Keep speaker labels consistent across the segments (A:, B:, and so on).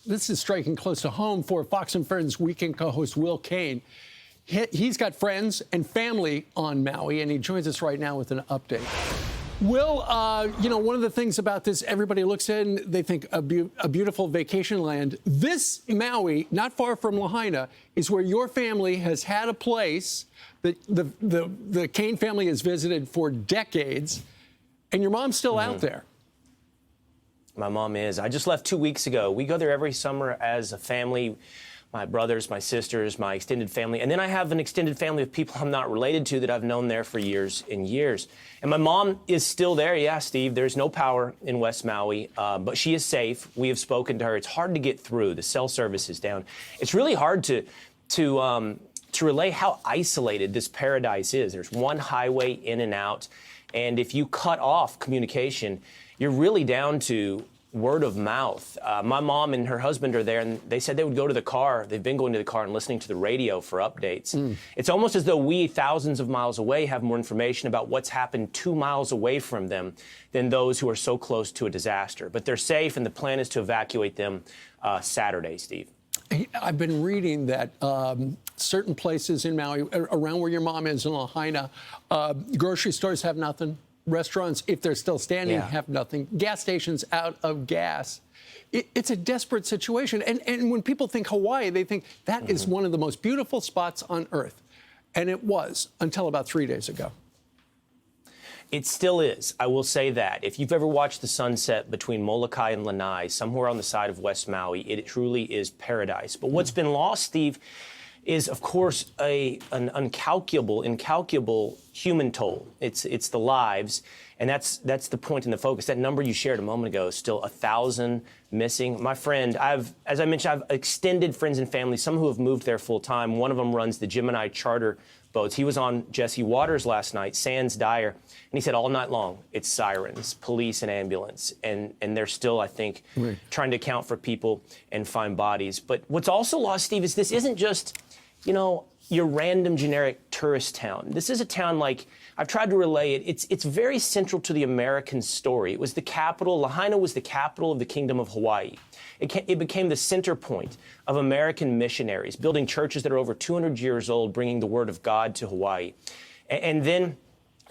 A: this is striking close to home for Fox and Friends weekend co-host Will Cain. He's got friends and family on Maui, and he joins us right now with an update. Will, you know, one of the things about this, everybody looks in, they think a beautiful vacation land. This Maui, not far from Lahaina, is where your family has had a place that the Cain family has visited for decades, and your mom's still out there.
B: My mom is. I just left 2 weeks ago. We go there every summer as a family. My brothers, my sisters, my extended family. And then I have an extended family of people I'm not related to that I've known there for years and years. And my mom is still there. Yeah, Steve, there's no power in West Maui, but she is safe. We have spoken to her. It's hard to get through. The cell service is down. It's really hard to relay how isolated this paradise is. There's one highway in and out. And if you cut off communication, you're really down to word of mouth. My mom and her husband are there, and they said they would go to the car. They've been going to the car and listening to the radio for updates. It's almost as though we, thousands of miles away, have more information about what's happened 2 miles away from them than those who are so close to a disaster. But they're safe, and the plan is to evacuate them Saturday, Steve.
A: I've been reading that certain places in Maui, around where your mom is in Lahaina, grocery stores have nothing. Restaurants, if they're still standing, have nothing. Gas stations out of gas. It's a desperate situation. And when people think Hawaii, they think that is one of the most beautiful spots on Earth. And it was until about 3 days ago.
B: It still is. I will say that. If you've ever watched the sunset between Molokai and Lanai, somewhere on the side of West Maui, it truly is paradise. But what's been lost, Steve, is, of course, an incalculable human toll. It's the lives, and that's the point and the focus. That number you shared a moment ago is still 1,000 missing. My friend, as I mentioned, I've extended friends and family, some who have moved there full time. One of them runs the Gemini charter boats. He was on Jesse Waters last night, Sands Dyer, and he said all night long it's sirens, police, and ambulance, and they're still, I think, trying to account for people and find bodies. But what's also lost, Steve, is this isn't just, you know, your random generic tourist town. This is a town, like I've tried to relay it, it's very central to the American story. It was the capital, Lahaina was the capital of the Kingdom of Hawaii. It became the center point of American missionaries, building churches that are over 200 years old, bringing the word of God to Hawaii. And then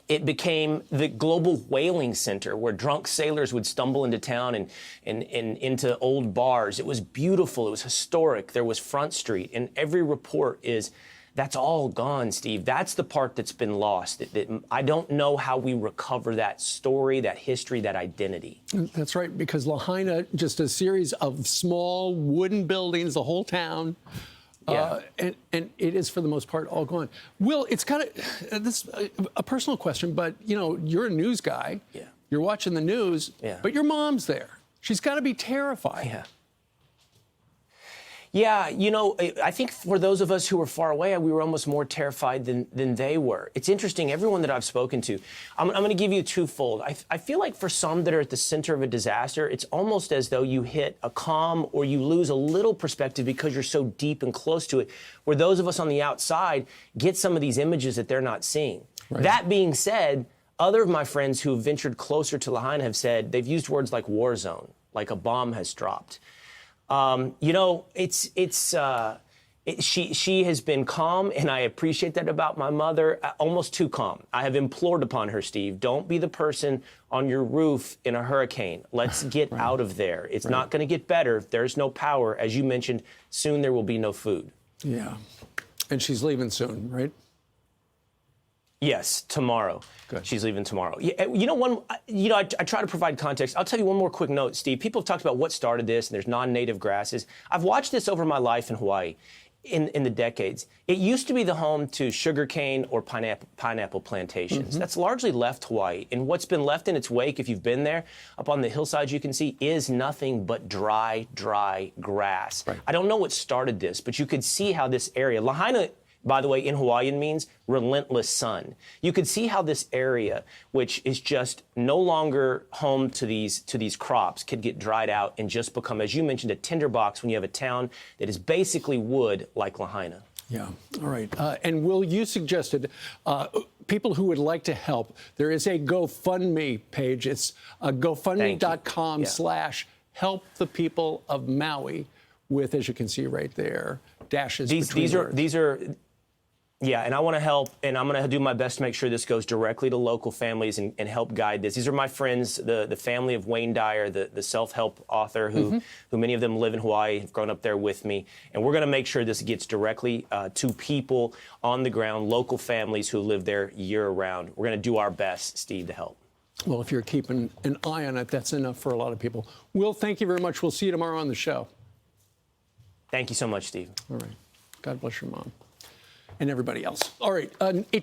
B: it became the global whaling center where drunk sailors would stumble into town and into old bars. It was beautiful. It was historic. There was Front Street. And every report is, that's all gone, Steve. That's the part that's been lost. I don't know how we recover that story, that history, that identity.
A: That's right, because Lahaina, just a series of small wooden buildings, the whole town. And it is, for the most part, all gone. Will, it's kind of this a personal question, but, you know, you're a news guy.
B: Yeah.
A: You're watching the news, but your mom's there. She's got to be terrified.
B: Yeah. Yeah, you know, I think for those of us who were far away, we were almost more terrified than they were. It's interesting, everyone that I've spoken to, I'm going to give you twofold. I feel like for some that are at the center of a disaster, it's almost as though you hit a calm or you lose a little perspective because you're so deep and close to it, where those of us on the outside get some of these images that they're not seeing. Right. That being said, other of my friends who have ventured closer to Lahaina have said they've used words like war zone, like a bomb has dropped. You know, she has been calm, and I appreciate that about my mother, almost too calm. I have implored upon her, Steve, don't be the person on your roof in a hurricane. Let's get out of there. It's not going to get better if there's no power. As you mentioned, soon there will be no food.
A: Yeah. And she's leaving soon, right?
B: Yes, tomorrow.
A: Good.
B: She's leaving tomorrow. Yeah, you know, I try to provide context. I'll tell you one more quick note, Steve. People have talked about what started this, and there's non-native grasses. I've watched this over my life in Hawaii in the decades. It used to be the home to sugarcane or pineapple plantations. That's largely left Hawaii. And what's been left in its wake, if you've been there, up on the hillsides you can see, is nothing but dry grass. Right. I don't know what started this, but you could see how this area, Lahaina, by the way, in Hawaiian means relentless sun. You could see how this area, which is just no longer home to these crops, could get dried out and just become, as you mentioned, a tinderbox when you have a town that is basically wood like Lahaina.
A: Yeah. All right. And Will, you suggested people who would like to help. There is a GoFundMe page. It's GoFundMe.com/ help the people of Maui with, as you can see right there, dashes between
B: These are. Yeah, and I want to help, and I'm going to do my best to make sure this goes directly to local families and help guide this. These are my friends, the family of Wayne Dyer, the self-help author who many of them live in Hawaii, have grown up there with me. And we're going to make sure this gets directly to people on the ground, local families who live there year-round. We're going to do our best, Steve, to help.
A: Well, if you're keeping an eye on it, that's enough for a lot of people. Will, thank you very much. We'll see you tomorrow on the show.
B: Thank you so much, Steve.
A: All right. God bless your mom and everybody else. All right.